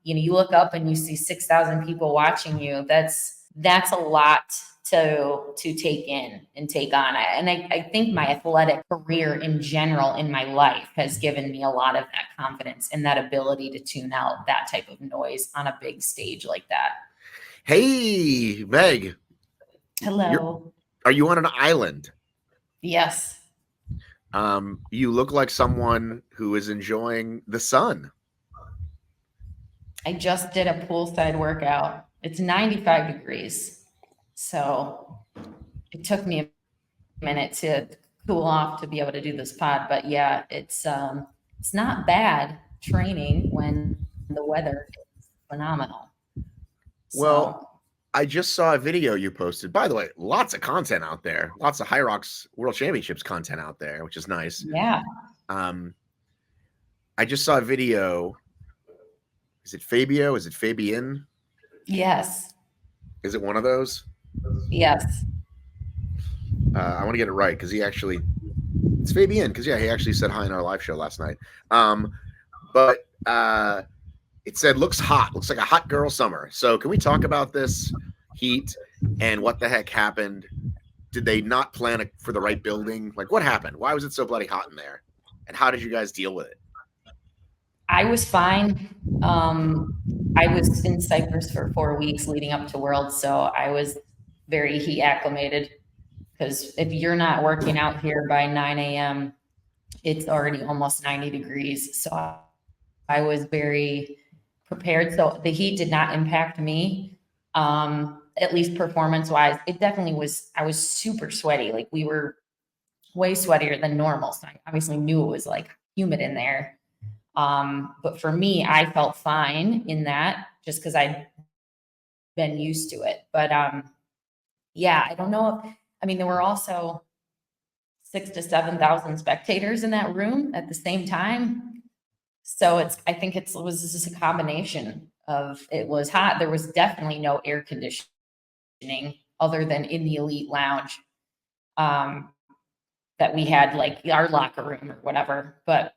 you look up and you see 6,000 people watching you. That's a lot to take in and take on. And I think my athletic career in general in my life has given me a lot of that confidence and that ability to tune out that type of noise on a big stage like that. Hey, Meg. Hello. Are you on an island? Yes. You look like someone who is enjoying the sun. I just did a poolside workout. It's 95 degrees. So it took me a minute to cool off to be able to do this pod. But yeah, it's not bad training when the weather is phenomenal. Well, I just saw a video you posted. By the way, lots of content out there. Lots of HYROX World Championships content out there, which is nice. Yeah. I just saw a video. Is it Fabio? Is it Fabian? Yes. Is it one of those? Yes. I want to get it right because it's Fabian because he actually said hi in our live show last night. But it said looks like a hot girl summer. So can we talk about this heat and what the heck happened? Did they not plan for the right building? Like what happened? Why was it so bloody hot in there? And how did you guys deal with it? I was fine. I was in Cyprus for 4 weeks leading up to Worlds, so I was very heat acclimated. Because if you're not working out here by 9 a.m., it's already almost 90 degrees. So I was very prepared. So the heat did not impact me, at least performance-wise. It definitely was. I was super sweaty. Like we were way sweatier than normal. So I obviously knew it was like humid in there. But for me, I felt fine in that just because I'd been used to it. But yeah, I don't know. There were also 6,000 to 7,000 spectators in that room at the same time. So I think it was just a combination of it was hot. There was definitely no air conditioning other than in the elite lounge that we had, like our locker room or whatever. But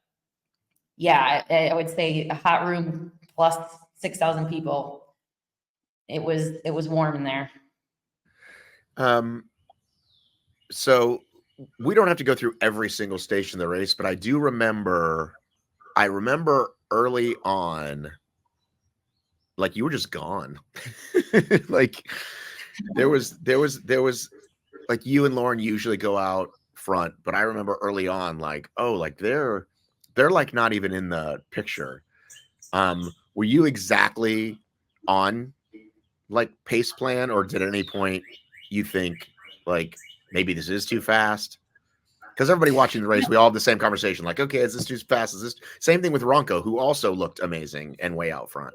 yeah, I would say a hot room plus 6,000 people. It was warm in there. So we don't have to go through every single station of the race, but I remember early on, like you were just gone. Like there was like you and Lauren usually go out front, but I remember early on, like, oh, like they're like not even in the picture. Were you exactly on like pace plan, or did at any point you think like maybe this is too fast? Because everybody watching the race, we all have the same conversation. Like, okay, is this too fast? Is this same thing with Ronco, who also looked amazing and way out front?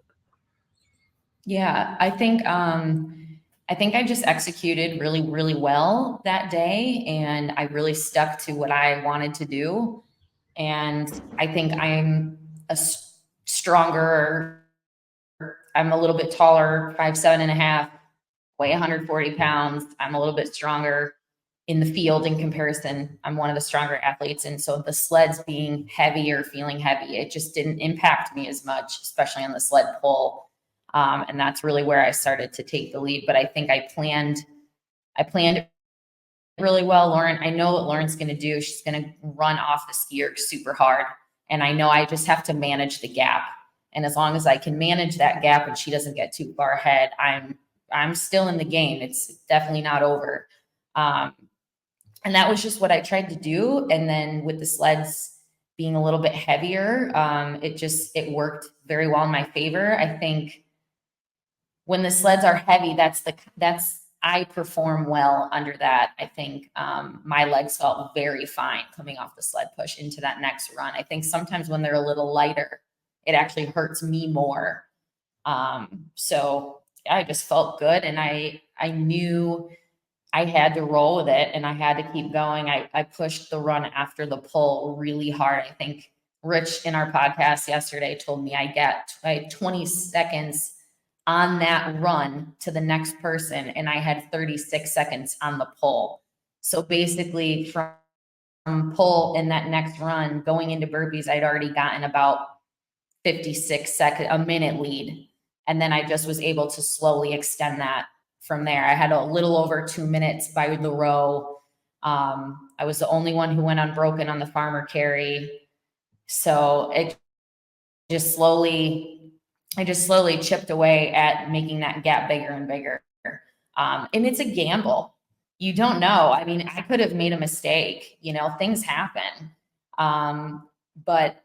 Yeah, I think I just executed really, really well that day, and I really stuck to what I wanted to do. And I think I'm stronger. I'm a little bit taller, 5'7.5", weigh 140 pounds. I'm a little bit stronger in the field in comparison. I'm one of the stronger athletes. And so the sleds being heavier, feeling heavy, it just didn't impact me as much, especially on the sled pull. And that's really where I started to take the lead. But I think I planned really well. Lauren, I know what Lauren's going to do. She's going to run off the skier super hard. And I know I just have to manage the gap. And as long as I can manage that gap and she doesn't get too far ahead, I'm still in the game. It's definitely not over. And that was just what I tried to do. And then with the sleds being a little bit heavier, it worked very well in my favor. I think when the sleds are heavy, I perform well under that. I think my legs felt very fine coming off the sled push into that next run. I think sometimes when they're a little lighter, it actually hurts me more. So I just felt good, and I knew I had to roll with it and I had to keep going. I pushed the run after the pull really hard. I think Rich in our podcast yesterday told me I had 20 seconds on that run to the next person, and I had 36 seconds on the pull. So basically from pull in that next run going into burpees, I'd already gotten about a minute lead. And then I just was able to slowly extend that from there. I had a little over 2 minutes by the row. I was the only one who went unbroken on the farmer carry. So I just slowly chipped away at making that gap bigger and bigger. And it's a gamble. You don't know. I mean, I could have made a mistake, things happen. But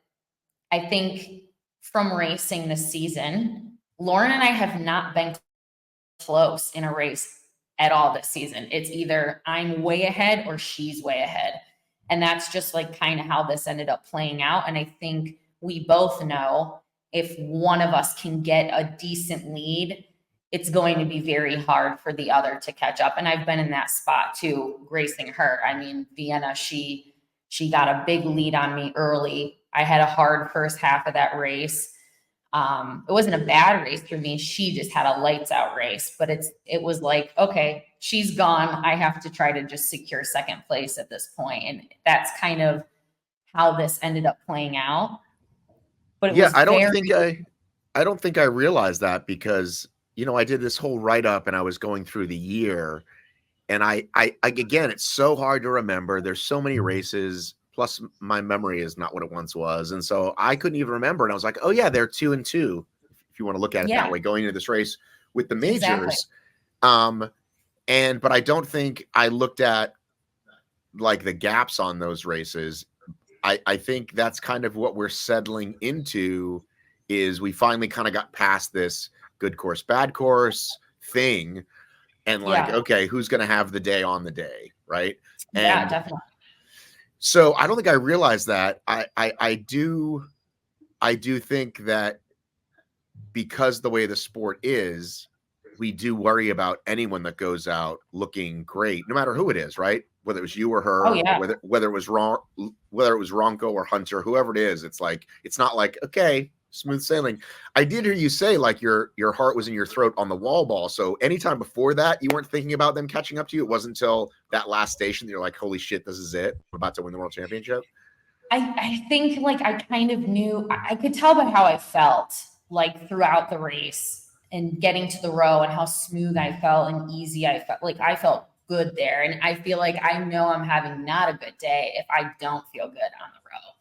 I think from racing this season, Lauren and I have not been close in a race at all this season. It's either I'm way ahead or she's way ahead. And that's just like kind of how this ended up playing out. And I think we both know if one of us can get a decent lead, it's going to be very hard for the other to catch up. And I've been in that spot too, racing her. I mean, Vienna, she got a big lead on me early. I had a hard first half of that race. It wasn't a bad race for me. She just had a lights out race, but it was like, okay, she's gone. I have to try to just secure second place at this point. And that's kind of how this ended up playing out. But it was I don't think I realized that because, I did this whole write-up and I was going through the year, and I again, it's so hard to remember. There's so many races. Plus, my memory is not what it once was. And so I couldn't even remember. And I was like, oh, yeah, they're 2-2, if you want to look at it that way, going into this race with the majors. Exactly. But I don't think I looked at like the gaps on those races. I think that's kind of what we're settling into, is we finally kind of got past this good course, bad course thing. And like, okay, who's going to have the day on the day, right? And definitely. So I don't think I realized that. I do think that because the way the sport is, we do worry about anyone that goes out looking great, no matter who it is, right? Whether it was you or her, or whether it was Ronco or Hunter, whoever it is. It's like, it's not like, okay, smooth sailing. I did hear you say like your heart was in your throat on the wall ball. So anytime before that, you weren't thinking about them catching up to you. It wasn't until that last station that you're like, holy shit, this is it. I'm about to win the world championship. I think like I kind of knew, I could tell by how I felt like throughout the race and getting to the row and how smooth I felt and easy I felt. Like I felt good there. And I feel like I know I'm having not a good day if I don't feel good on the row.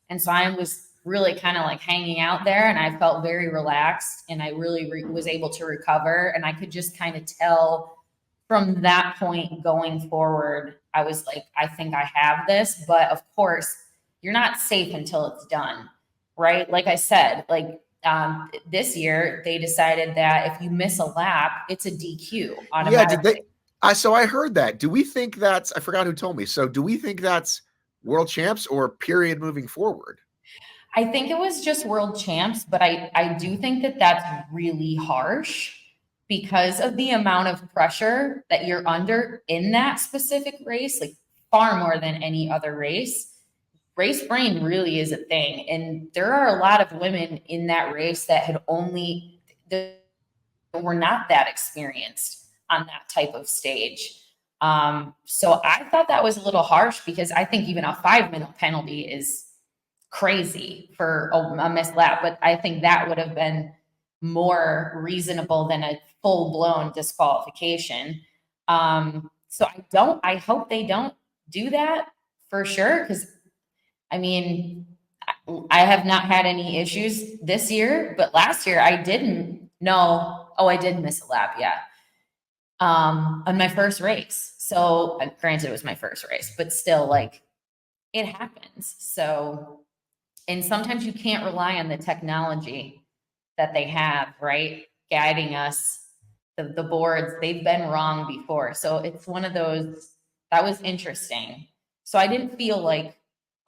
And so I was really kind of like hanging out there, and I felt very relaxed, and I really was able to recover. And I could just kind of tell from that point going forward, I was like, I think I have this. But of course, you're not safe until it's done, right? Like I said, like this year they decided that if you miss a lap, it's a DQ automatically. Yeah, did they? So I heard that. Do we think that's? I forgot who told me. So do we think that's world champs or period moving forward? I think it was just world champs, but I do think that that's really harsh because of the amount of pressure that you're under in that specific race, like far more than any other race. Race brain really is a thing. And there are a lot of women in that race that were not that experienced on that type of stage. So I thought that was a little harsh because I think even a 5-minute penalty is crazy for a missed lap, but I think that would have been more reasonable than a full-blown disqualification. So I hope they don't do that for sure, because I mean, I have not had any issues this year, but last year I didn't know. Oh, I did miss a lap, yeah. On my first race. So granted it was my first race, but still, like, it happens. So, and sometimes you can't rely on the technology that they have, right? Guiding us, the boards, they've been wrong before. So it's one of those, that was interesting. So I didn't feel like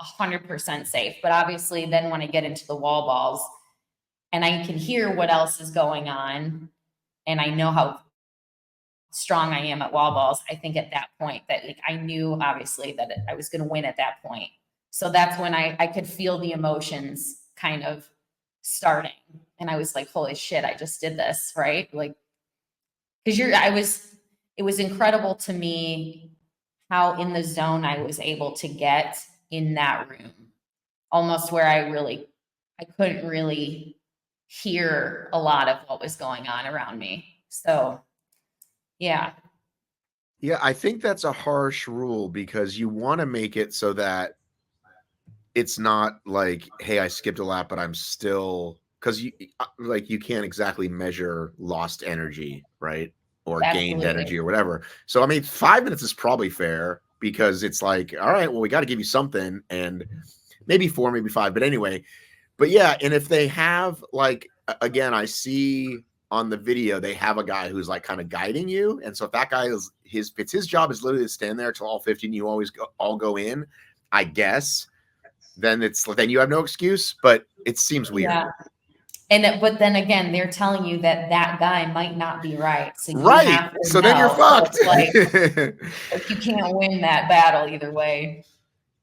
100% safe, but obviously then when I get into the wall balls and I can hear what else is going on and I know how strong I am at wall balls, I think at that point that, like, I knew obviously that I was going to win at that point. So that's when I could feel the emotions kind of starting. And I was like, holy shit, I just did this, right? Like, because it was incredible to me how in the zone I was able to get in that room, almost where I I couldn't really hear a lot of what was going on around me. So, yeah. Yeah, I think that's a harsh rule because you want to make it so that it's not like, hey, I skipped a lap, but I'm still, because you can't exactly measure lost energy, right? Or gained energy Absolutely. or whatever. So I mean, 5 minutes is probably fair because it's like, all right, well, we got to give you something, and maybe 4, maybe 5, but anyway. But yeah, and if they have like again, I see on the video they have a guy who's like kind of guiding you, and so if that guy is it's his job is literally to stand there till all 50 and you always all go in, I guess, then you have no excuse, but it seems weird. Yeah. But then again, they're telling you that that guy might not be right. So you Right. have to So then you're know. So fucked. it's like you can't win that battle either way.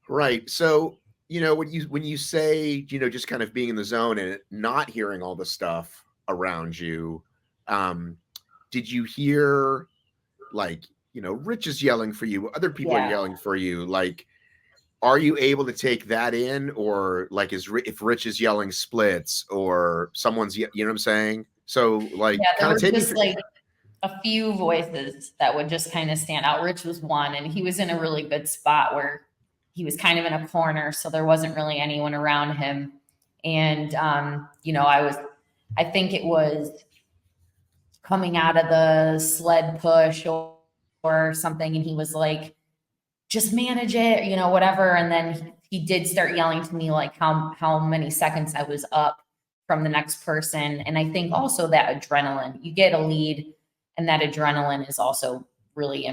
Right. So, when you say, just kind of being in the zone and not hearing all the stuff around you, um, did you hear like, Rich is yelling for you, other people are Yeah. yelling for you? Like, are you able to take that in, or like if Rich is yelling splits or someone's, you know what I'm saying? So like Yeah. There kind of were take me just through. like a few voices that would just kind of stand out. Rich was one, and he was in a really good spot where he was kind of in a corner, so there wasn't really anyone around him. And I think it was coming out of the sled push or something, and he was like, just manage it, whatever. And then he did start yelling to me like how many seconds I was up from the next person. And I think also that adrenaline, you get a lead, and that adrenaline is also really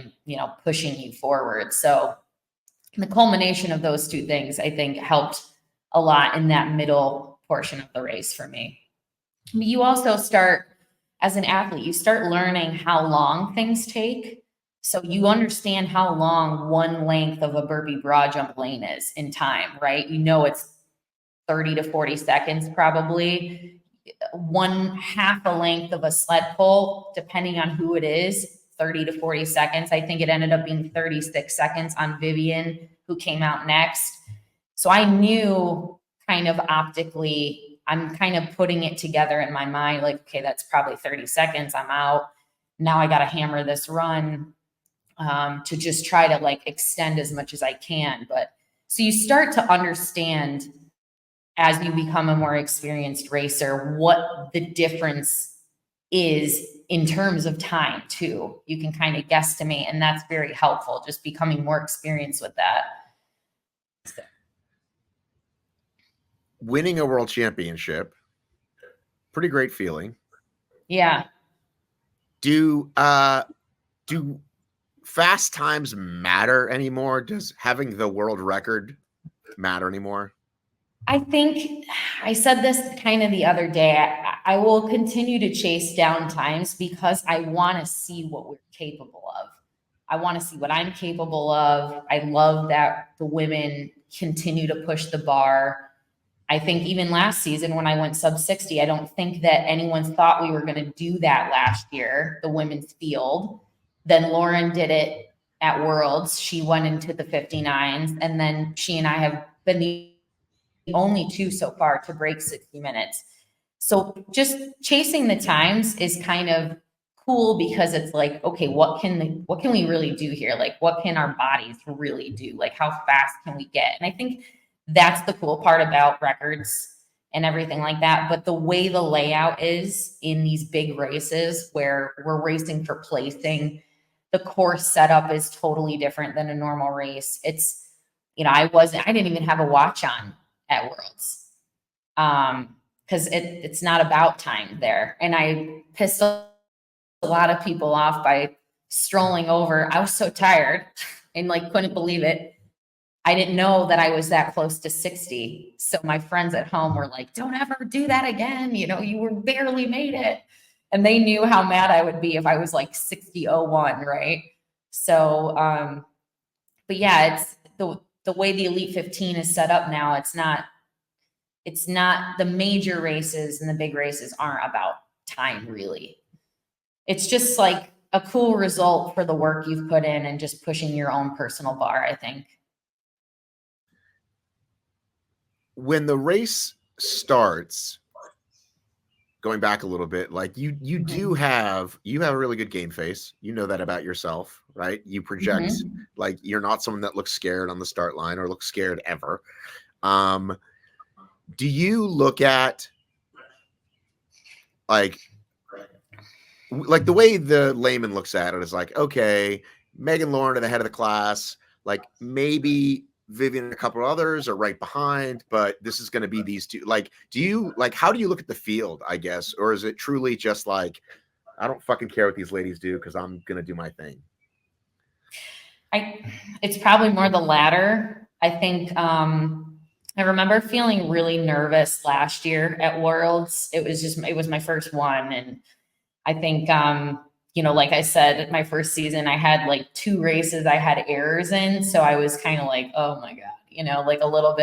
pushing you forward. So the culmination of those two things, I think, helped a lot in that middle portion of the race for me. You also start, as an athlete, you start learning how long things take. So you understand how long one length of a burpee broad jump lane is in time, right? It's 30 to 40 seconds probably. One half a length of a sled pull, depending on who it is, 30 to 40 seconds. I think it ended up being 36 seconds on Vivian, who came out next. So I knew kind of optically, I'm kind of putting it together in my mind, like, okay, that's probably 30 seconds. I'm out. Now I got to hammer this run to just try to like extend as much as I can. But so you start to understand as you become a more experienced racer what the difference is in terms of time too. You can kind of guesstimate, and that's very helpful, just becoming more experienced with that. Winning a world championship, pretty great feeling. Yeah. Do fast times matter anymore? Does having the world record matter anymore? I think I said this kind of the other day. I will continue to chase down times because I want to see what we're capable of. I want to see what I'm capable of. I love that the women continue to push the bar. I think even last season when I went sub 60, I don't think that anyone thought we were going to do that last year, the women's field. Then Lauren did it at Worlds. She went into the 59s, and then she and I have been the only two so far to break 60 minutes. So just chasing the times is kind of cool because it's like, okay, what can we really do here? Like, what can our bodies really do? Like, how fast can we get? And I think that's the cool part about records and everything like that. But the way the layout is in these big races where we're racing for placing, the course setup is totally different than a normal race. It's, I didn't even have a watch on at Worlds. Because it's not about time there. And I pissed a lot of people off by strolling over. I was so tired and like couldn't believe it. I didn't know that I was that close to 60. So my friends at home were like, don't ever do that again. You were barely made it. And they knew how mad I would be if I was like 60.01, right? So, but yeah, it's the way the Elite 15 is set up now. It's not the major races, and the big races aren't about time really. It's just like a cool result for the work you've put in and just pushing your own personal bar, I think. When the race starts, going back a little bit, like you have a really good game face. You know that about yourself, right? You project like you're not someone that looks scared on the start line or looks scared ever. Do you look at like the way the layman looks at it is like, okay, Meg and Lauren are the head of the class, like maybe Vivian and a couple of others are right behind, but this is going to be these two. Like, do you like, how do you look at the field, I guess? Or is it truly just like, I don't fucking care what these ladies do because I'm going to do my thing? It's probably more the latter. I think, I remember feeling really nervous last year at Worlds. It was my first one. And I think, like I said, my first season, I had like 2 races I had errors in. So I was kind of like, oh my God, like a little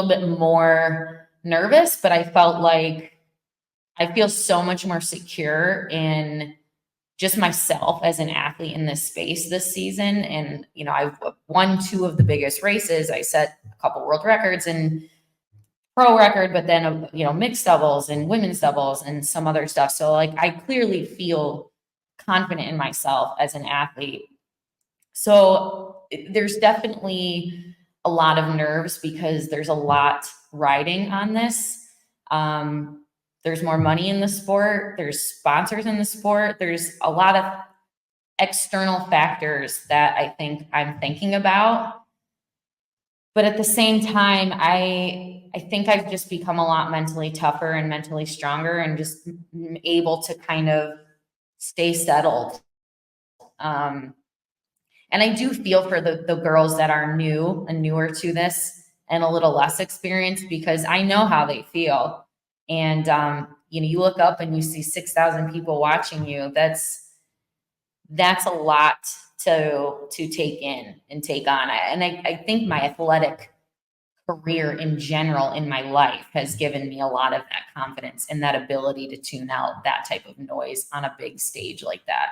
bit more nervous, but I felt like I feel so much more secure in just myself as an athlete in this space this season. And, I've won 2 of the biggest races. I set a couple world records and pro record, but then, mixed doubles and women's doubles and some other stuff. So like, I clearly feel confident in myself as an athlete. So there's definitely a lot of nerves because there's a lot riding on this. There's more money in the sport. There's sponsors in the sport. There's a lot of external factors that I think I'm thinking about. But at the same time, I think I've just become a lot mentally tougher and mentally stronger and just able to kind of stay settled. And I do feel for the girls that are new and newer to this and a little less experienced because I know how they feel. And, you look up and you see 6,000 people watching you. That's a lot to take in and take on. And I think my athletic career in general in my life has given me a lot of that confidence and that ability to tune out that type of noise on a big stage like that.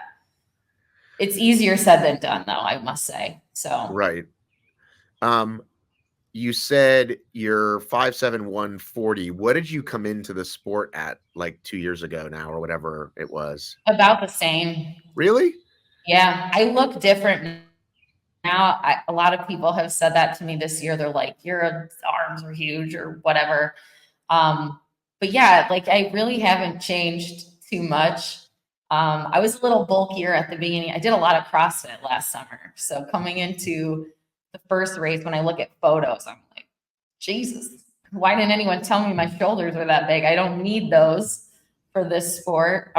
It's easier said than done, though, I must say. So right. You said you're 5'7", 140. What did you come into the sport at like 2 years ago now or whatever it was? About the same. Really? Yeah, I look different now. A lot of people have said that to me this year. They're like, your arms are huge or whatever. But yeah, like I really haven't changed too much. I was a little bulkier at the beginning. I did a lot of CrossFit last summer. So coming into the first race, when I look at photos, I'm like, Jesus, why didn't anyone tell me my shoulders are that big? I don't need those for this sport.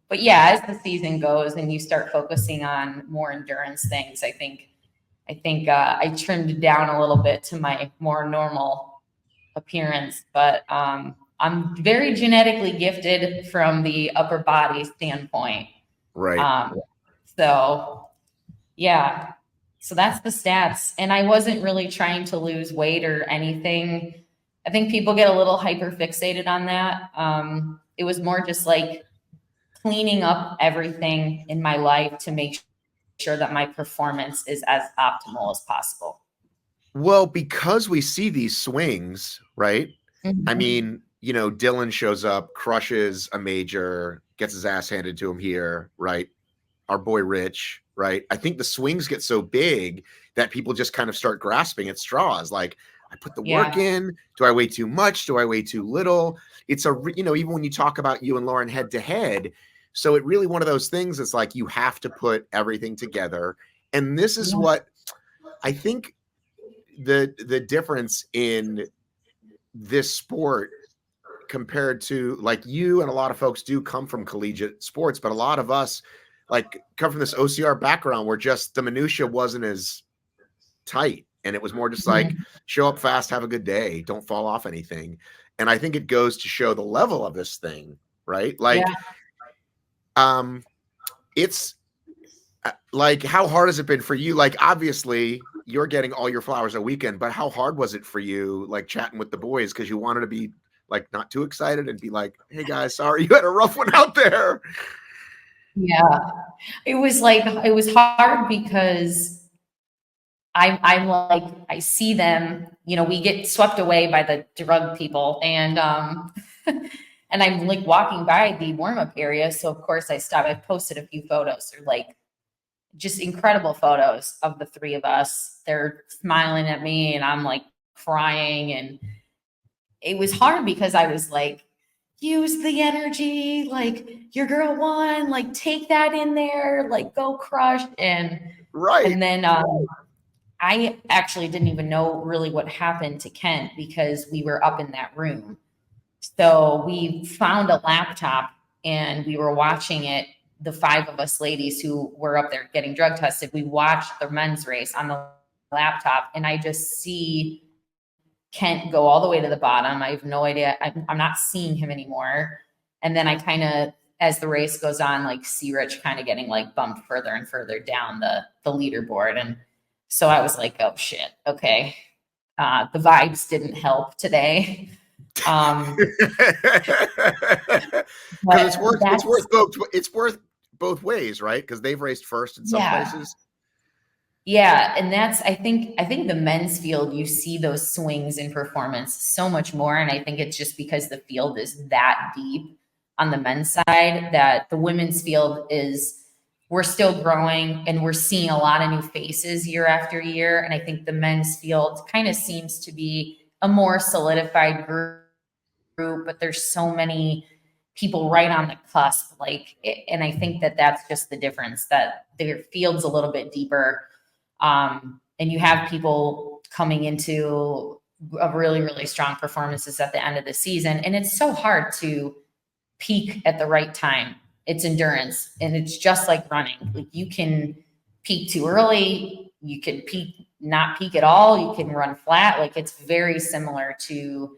But yeah, as the season goes and you start focusing on more endurance things, I think I trimmed down a little bit to my more normal appearance, but I'm very genetically gifted from the upper body standpoint. Right. So yeah, so that's the stats. And I wasn't really trying to lose weight or anything. I think people get a little hyper fixated on that. It was more just like cleaning up everything in my life to make sure that my performance is as optimal as possible. Well, because we see these swings, right? I mean, Dylan shows up, crushes a major, gets his ass handed to him here, right? Our boy Rich, right? I think the swings get so big that people just kind of start grasping at straws. Like, I put the work in. Do I weigh too much? Do I weigh too little? It's even when you talk about you and Lauren head to head. So it really one of those things is like you have to put everything together. And this is what I think the difference in this sport compared to like you and a lot of folks do come from collegiate sports, but a lot of us like come from this OCR background where just the minutia wasn't as tight. And it was more just like show up fast, have a good day, don't fall off anything. And I think it goes to show the level of this thing, right? Like, it's like, how hard has it been for you? Like, obviously you're getting all your flowers a weekend, but how hard was it for you, like chatting with the boys? Cause you wanted to be like, not too excited and be like, hey guys, sorry, you had a rough one out there. Yeah, it was hard because I'm like, I see them, you know, we get swept away by the drug people, and and I'm like walking by the warm up area. So of course I stop. I posted a few photos. They're like just incredible photos of the three of us. They're smiling at me and I'm like crying. And it was hard because I was like, use the energy, like your girl won, like take that in there, like go crush. Right. And then I actually didn't even know really what happened to Kent because we were up in that room. So we found a laptop and we were watching it. The five of us ladies who were up there getting drug tested, we watched the men's race on the laptop, and I just see Kent go all the way to the bottom. I have no idea. I'm not seeing him anymore. And then I kind of, as the race goes on, like see Rich kind of getting like bumped further and further down the leaderboard. And so I was like, oh shit, okay. The vibes didn't help today. Because But it's worth both ways, right? Because they've raced first in some places. Yeah, and that's I think the men's field, you see those swings in performance so much more, and I think it's just because the field is that deep on the men's side that the women's field is, we're still growing and we're seeing a lot of new faces year after year, and I think the men's field kind of seems to be a more solidified group, but there's so many people right on the cusp, like, and I think that that's just the difference, that their field's a little bit deeper. And you have people coming into a really, really strong performances at the end of the season. And it's so hard to peak at the right time. It's endurance, and it's just like running. Like you can peak too early. You could not peak at all. You can run flat. Like it's very similar to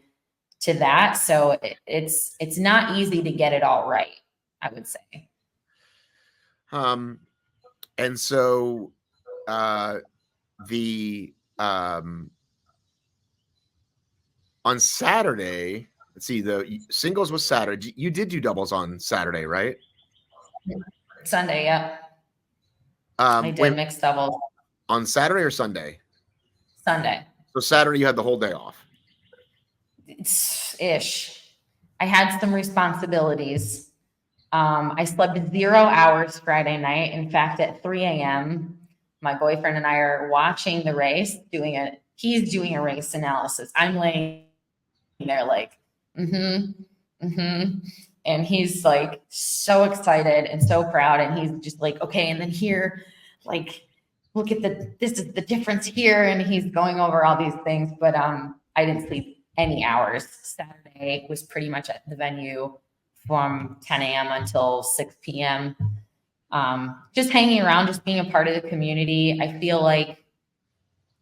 that. So it's not easy to get it all right, I would say. And so, the on Saturday, let's see, the singles was Saturday. You did do doubles on Saturday, right? Sunday, yeah. I did mixed doubles. On Saturday or Sunday? Sunday. So Saturday you had the whole day off. It's ish. I had some responsibilities. I slept 0 hours Friday night. In fact, at 3 a.m., my boyfriend and I are watching the race, he's doing a race analysis. I'm laying there like, and he's like so excited and so proud. And he's just like, okay. And then here, like, look at this is the difference here. And he's going over all these things, but I didn't sleep any hours. Saturday was pretty much at the venue from 10 a.m. until 6 p.m. Just hanging around, just being a part of the community. I feel like,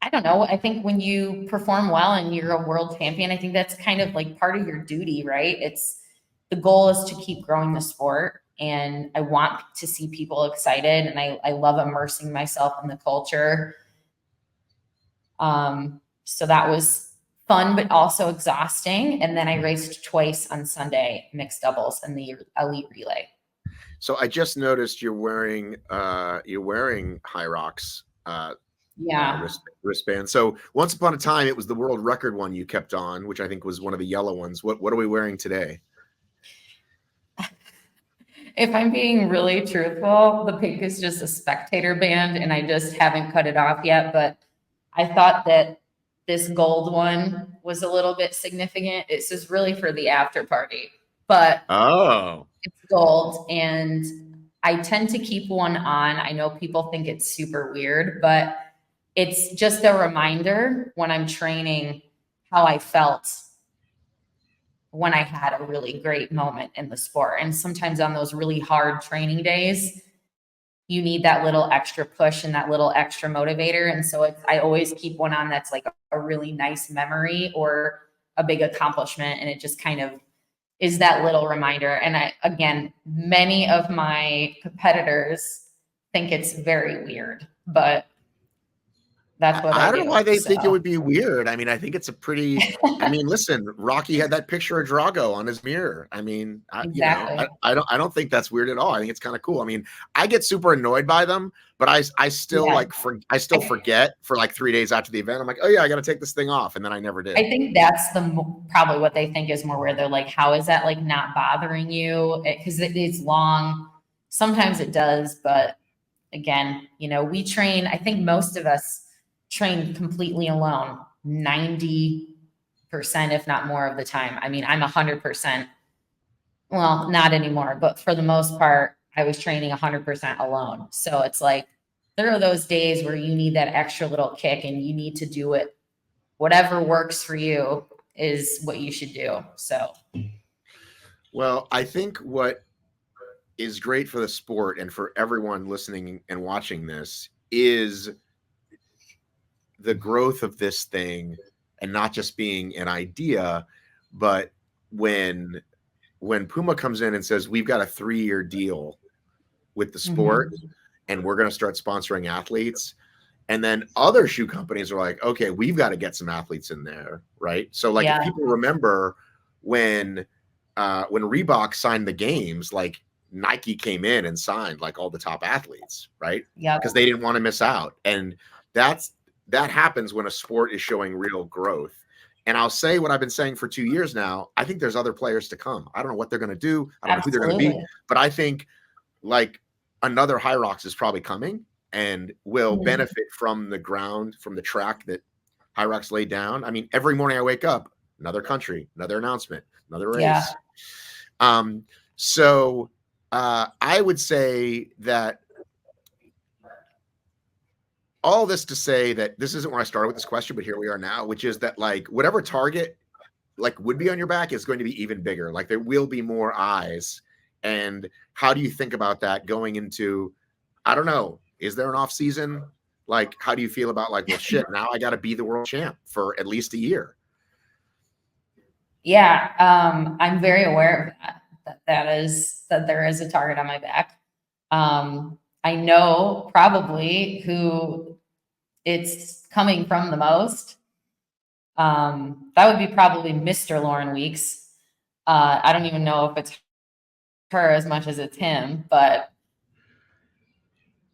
I don't know, I think when you perform well and you're a world champion, I think that's kind of like part of your duty, right? The goal is to keep growing the sport, and I want to see people excited, and I love immersing myself in the culture. So that was fun, but also exhausting. And then I raced twice on Sunday, mixed doubles and the elite relay. So I just noticed you're wearing HYROX wristband. So once upon a time, it was the world record one you kept on, which I think was one of the yellow ones. What are we wearing today? If I'm being really truthful, the pink is just a spectator band, and I just haven't cut it off yet. But I thought that this gold one was a little bit significant. This is really for the after party, but it's gold, and I tend to keep one on. I know people think it's super weird, but it's just a reminder when I'm training how I felt when I had a really great moment in the sport. And sometimes on those really hard training days, you need that little extra push and that little extra motivator. And so I always keep one on that's like a really nice memory or a big accomplishment. And it just kind of is that little reminder. And again, many of my competitors think it's very weird, but That's what I I don't know do. why they think it So would be weird. I mean, I think it's a pretty. I mean, listen, Rocky had that picture of Drago on his mirror. I mean, exactly. I don't think that's weird at all. I think it's kind of cool. I mean, I get super annoyed by them, but I still Yeah. I still forget for like 3 days after the event. I'm like, oh yeah, I got to take this thing off, and then I never I did. think that's probably what they think is more where they're like, how is that like not bothering you? Because it's long. Sometimes it does, but again, we train. I think most of us train completely alone, 90%, if not more of the time. I mean, I'm 100%. Well, not anymore, but for the most part, I was training 100% alone. So it's like there are those days where you need that extra little kick and you need to do it. Whatever works for you is what you should do. So, Well, I think what is great for the sport and for everyone listening and watching this is the growth of this thing, and not just being an idea, but when Puma comes in and says we've got a 3-year deal with the sport and we're going to start sponsoring athletes, and then other shoe companies are like, okay, we've got to get some athletes in there, right? So like if yeah, people remember when Reebok signed the games, like Nike came in and signed like all the top athletes, right? yeah, Because they didn't want to miss out. And that happens when a sport is showing real growth. And I'll say what I've been saying for 2 years now. I think there's other players to come. I don't know what they're going to do. I don't know who they're going to be, absolutely. but I think like another HYROX is probably coming and will benefit from the ground, from the track that HYROX laid down. I mean, every morning I wake up, another country, another announcement, another Yeah, race. So I would say that all this to say that this isn't where I started with this question, but here we are now, which is that like whatever target like would be on your back is going to be even bigger. Like there will be more eyes. And how do you think about that going into, I don't know, is there an off season? Like, how do you feel about like, well, shit, now I got to be the world champ for at least a year? yeah. I'm very aware of that there is a target on my back. I know probably who it's coming from the most. That would be probably Mr. Lauren Weeks. I don't even know if it's her as much as it's him, but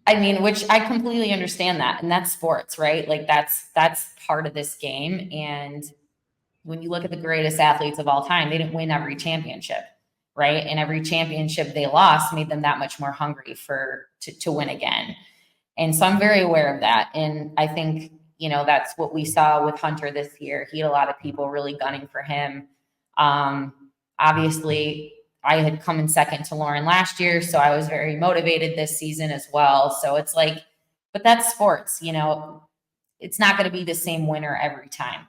I mean, which I completely understand that. And that's sports, right? Like that's part of this game. And when you look at the greatest athletes of all time, they didn't win every championship, right? And every championship they lost made them that much more hungry to win again. And so I'm very aware of that. And I think, that's what we saw with Hunter this year. He had a lot of people really gunning for him. Obviously, I had come in second to Lauren last year, so I was very motivated this season as well. So it's like, but that's sports, it's not going to be the same winner every time.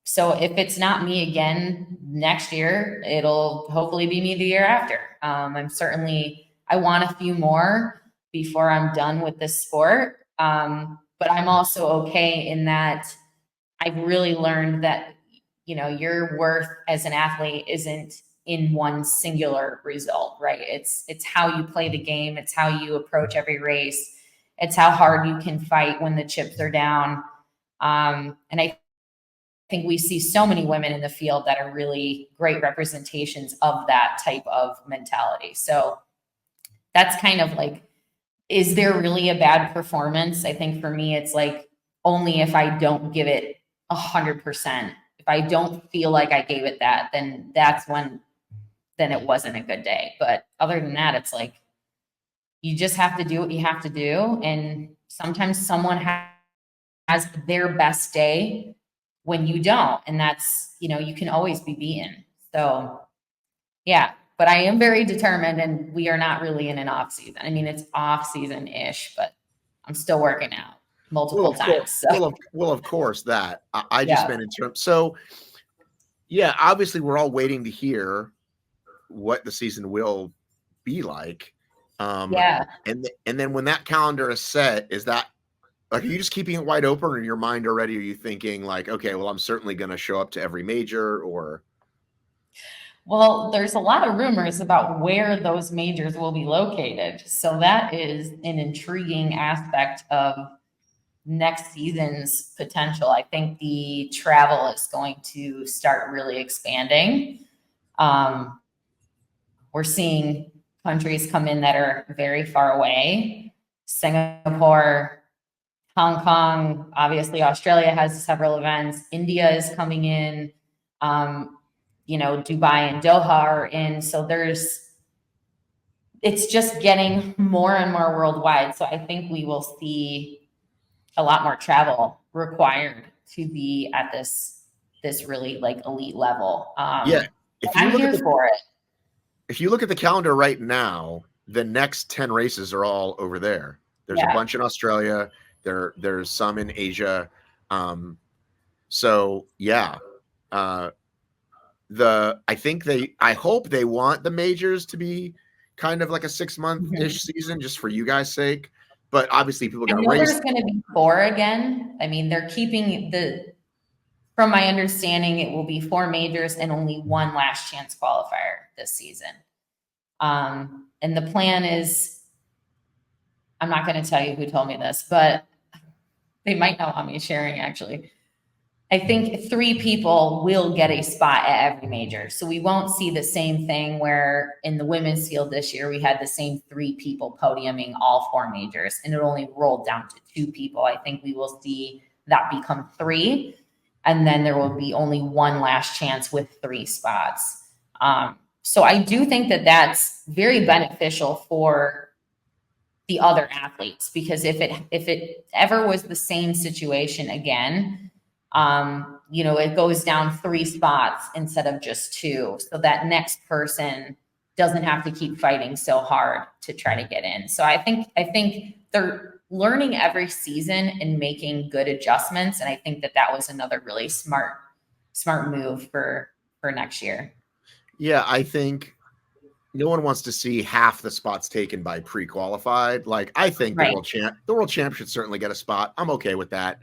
So if it's not me again next year, it'll hopefully be me the year after. I want a few more before I'm done with this sport. But I'm also okay in that I've really learned that, your worth as an athlete isn't in one singular result, right? It's how you play the game. It's how you approach every race. It's how hard you can fight when the chips are down. And I think we see so many women in the field that are really great representations of that type of mentality. So that's kind of like, is there really a bad performance? I think for me, it's like only if I don't give it 100%. If I don't feel like I gave it that, then then it wasn't a good day. But other than that, it's like, you just have to do what you have to do. And sometimes someone has their best day when you don't. And that's, you can always be beaten. So yeah, but I am very determined and we are not really in an off season. I mean, it's off season ish, but I'm still working out Well, multiple of course, times. So of course that I just yeah, meant in terms. So yeah, obviously we're all waiting to hear what the season will be like. yeah. And then when that calendar is set, is that like, are you just keeping it wide open in your mind already? Are you thinking like, okay, well, I'm certainly going to show up to every major, or Well, there's a lot of rumors about where those majors will be located. So that is an intriguing aspect of next season's potential. I think the travel is going to start really expanding. We're seeing countries come in that are very far away. Singapore, Hong Kong, obviously Australia has several events. India is coming in. Dubai and Doha are in. So it's just getting more and more worldwide. So I think we will see a lot more travel required to be at this really like elite level. Yeah. I'm here for it. If you look at the calendar right now, the next 10 races are all over there. There's a bunch in Australia. There's some in Asia. So yeah. I hope they want the majors to be kind of like a 6-month-ish season just for you guys' sake. But obviously people got to race. There's going to be 4 again. I mean, they're keeping from my understanding, it will be 4 majors and only 1 last chance qualifier this season. And the plan is, I'm not going to tell you who told me this, but they might not want me sharing actually. I think 3 people will get a spot at every major. So we won't see the same thing where in the women's field this year, we had the same 3 people podiuming all 4 majors and it only rolled down to 2 people. I think we will see that become 3. And then there will be only 1 last chance with 3 spots. So I do think that that's very beneficial for the other athletes, because if it ever was the same situation again, it goes down 3 spots instead of just 2. So that next person doesn't have to keep fighting so hard to try to get in. So I think they're learning every season and making good adjustments. And I think that was another really smart move for next year. Yeah, I think no one wants to see half the spots taken by pre-qualified. Like, I think the world champ should certainly get a spot. I'm okay with that.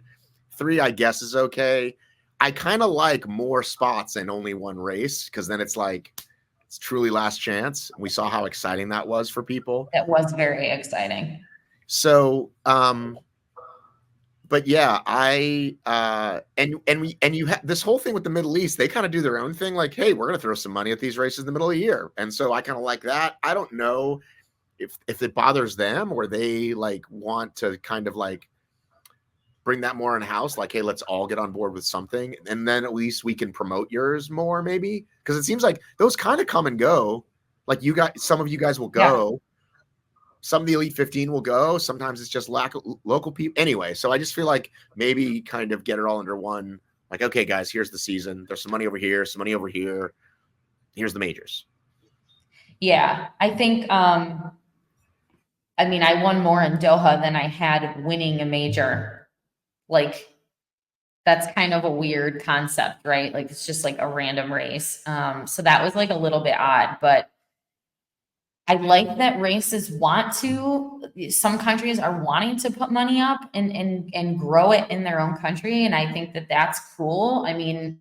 3, I guess, is okay. I kind of like more spots and only 1 race, because then it's like it's truly last chance. We saw how exciting that was for people. It was very exciting. So, but yeah, you have this whole thing with the Middle East. They kind of do their own thing. Like, hey, we're going to throw some money at these races in the middle of the year. And so I kind of like that. I don't know if it bothers them or they like want to kind of like bring that more in house. Like, hey, let's all get on board with something. And then at least we can promote yours more, maybe. Because it seems like those kind of come and go. Like some of you guys will go. Yeah. Some of the Elite 15 will go. Sometimes it's just local people. Anyway, so I just feel like maybe kind of get it all under one. Like, okay, guys, here's the season. There's some money over here, some money over here. Here's the majors. Yeah, I think, I won more in Doha than I had winning a major. Like, that's kind of a weird concept, right? Like, it's just like a random race. So that was like a little bit odd, but I like that some countries are wanting to put money up and grow it in their own country. And I think that that's cool. I mean,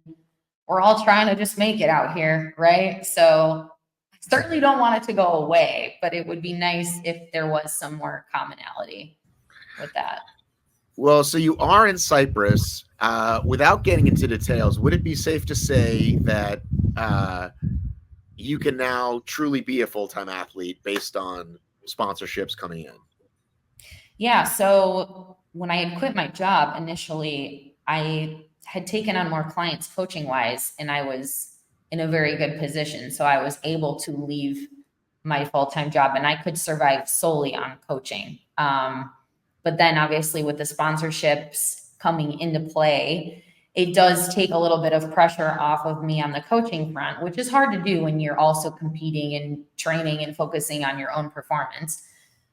we're all trying to just make it out here, right? So I certainly don't want it to go away, but it would be nice if there was some more commonality with that. Well, so you are in Cyprus. Without getting into details, would it be safe to say that you can now truly be a full-time athlete based on sponsorships coming in? Yeah. So when I had quit my job initially, I had taken on more clients coaching wise, and I was in a very good position. So I was able to leave my full-time job and I could survive solely on coaching. But then obviously with the sponsorships coming into play, it does take a little bit of pressure off of me on the coaching front, which is hard to do when you're also competing and training and focusing on your own performance.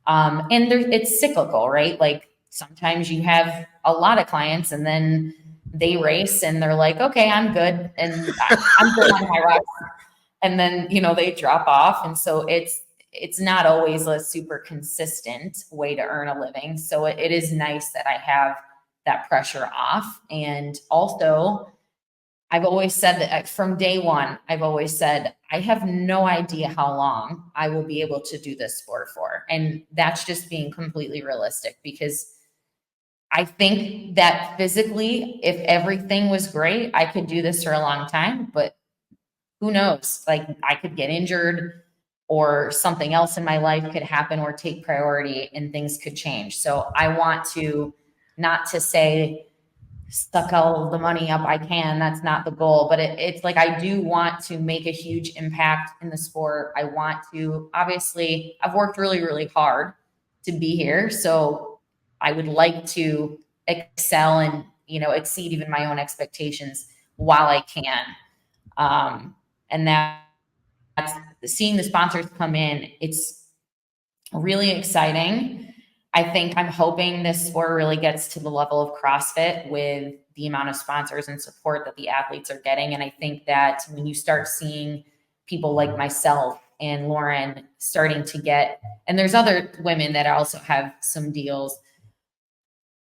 It's cyclical, right? Like sometimes you have a lot of clients and then they race and they're like, okay, I'm good. And I'm good on HYROX. And then, they drop off. And so it's not always a super consistent way to earn a living. So it is nice that I have that pressure off. And also, I've always said that from day one, I've always said, I have no idea how long I will be able to do this sport for. And that's just being completely realistic, because I think that physically, if everything was great, I could do this for a long time, but who knows? Like I could get injured or something else in my life could happen or take priority and things could change. So I want to, not to say suck all the money up I can. That's not the goal, but it's like I do want to make a huge impact in the sport. I want to, obviously, I've worked really, really hard to be here. So I would like to excel and, exceed even my own expectations while I can. And that's seeing the sponsors come in. It's really exciting. I think I'm hoping this sport really gets to the level of CrossFit with the amount of sponsors and support that the athletes are getting. And I think that when you start seeing people like myself and Lauren starting to get, and there's other women that also have some deals.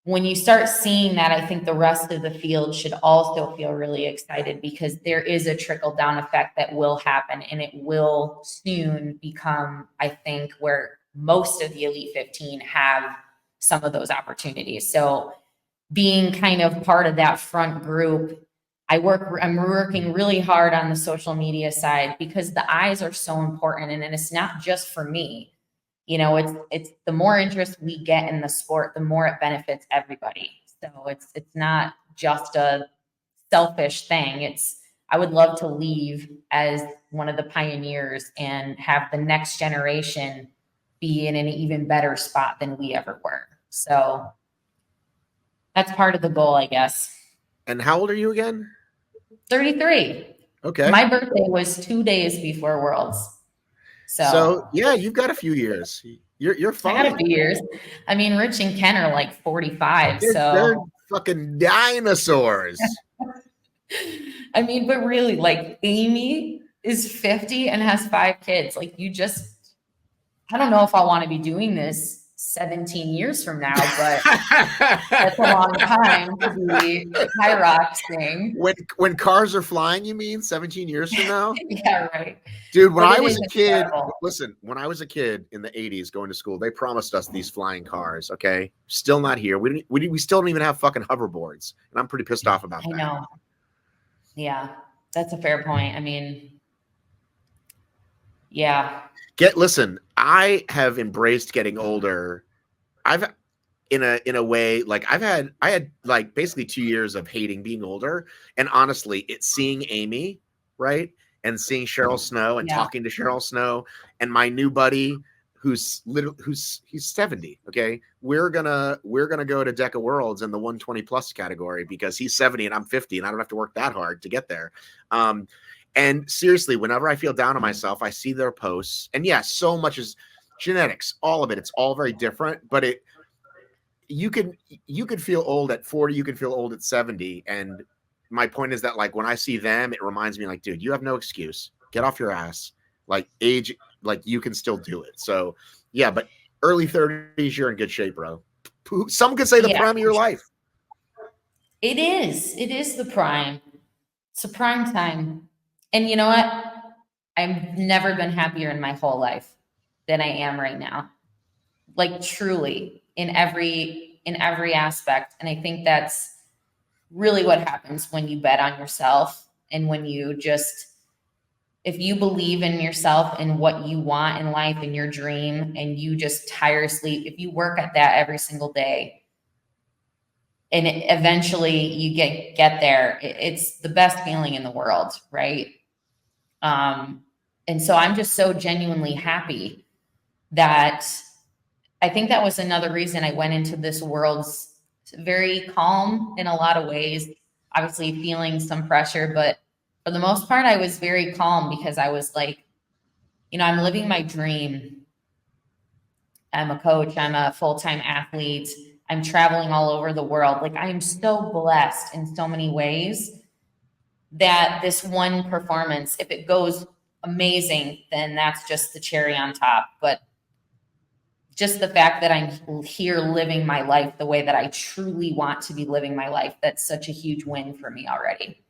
When you start seeing that, I think the rest of the field should also feel really excited because there is a trickle down effect that will happen and it will soon become, I think, where most of the Elite 15 have some of those opportunities. So being kind of part of that front group, I'm working really hard on the social media side because the eyes are so important. And it's not just for me. It's the more interest we get in the sport, the more it benefits everybody. So it's not just a selfish thing. I would love to leave as one of the pioneers and have the next generation be in an even better spot than we ever were. So that's part of the goal, I guess. And how old are you again? 33. Okay. My birthday was 2 days before Worlds. So yeah, you've got a few years. You're fine. I got a few years. I mean, Rich and Ken are like 45. They're fucking dinosaurs. I mean, but really, like Amy is 50 and has 5 kids. Like I don't know if I want to be doing this 17 years from now, but that's a long time to be HYROXing. When cars are flying, you mean 17 years from now? Yeah, right. Dude, when I was a kid, listen, when I was a kid in the 80s going to school, they promised us these flying cars, okay? Still not here. We still don't even have fucking hoverboards. And I'm pretty pissed off about that. I know. Yeah, that's a fair point. I mean, yeah. Listen, I have embraced getting older. I've in a way, like I had like basically 2 years of hating being older. And honestly, it's seeing Amy, right? And seeing Cheryl Snow and talking to Cheryl Snow and my new buddy he's 70. Okay. We're gonna go to Deca Worlds in the 120 plus category because he's 70 and I'm 50 and I don't have to work that hard to get there. And seriously, whenever I feel down on myself, I see their posts. And yeah, so much is genetics, all of it. It's all very different, but you could feel old at 40, you can feel old at 70. And my point is that like when I see them, it reminds me like, dude, you have no excuse. Get off your ass. Like age, like you can still do it. So yeah, but early 30s, you're in good shape, bro. Some could say the prime of your life. It is. It is the prime. It's a prime time. And you know what? I've never been happier in my whole life than I am right now. Like truly in every aspect. And I think that's really what happens when you bet on yourself and when you if you believe in yourself and what you want in life and your dream and you just tirelessly, if you work at that every single day and eventually you get there, it's the best feeling in the world. Right. And so I'm just so genuinely happy that I think that was another reason I went into this world's very calm in a lot of ways, obviously feeling some pressure, but for the most part, I was very calm because I was like, I'm living my dream. I'm a coach. I'm a full-time athlete. I'm traveling all over the world. Like I'm so blessed in so many ways that this one performance, if it goes amazing, then that's just the cherry on top. But just the fact that I'm here living my life the way that I truly want to be living my life, that's such a huge win for me already.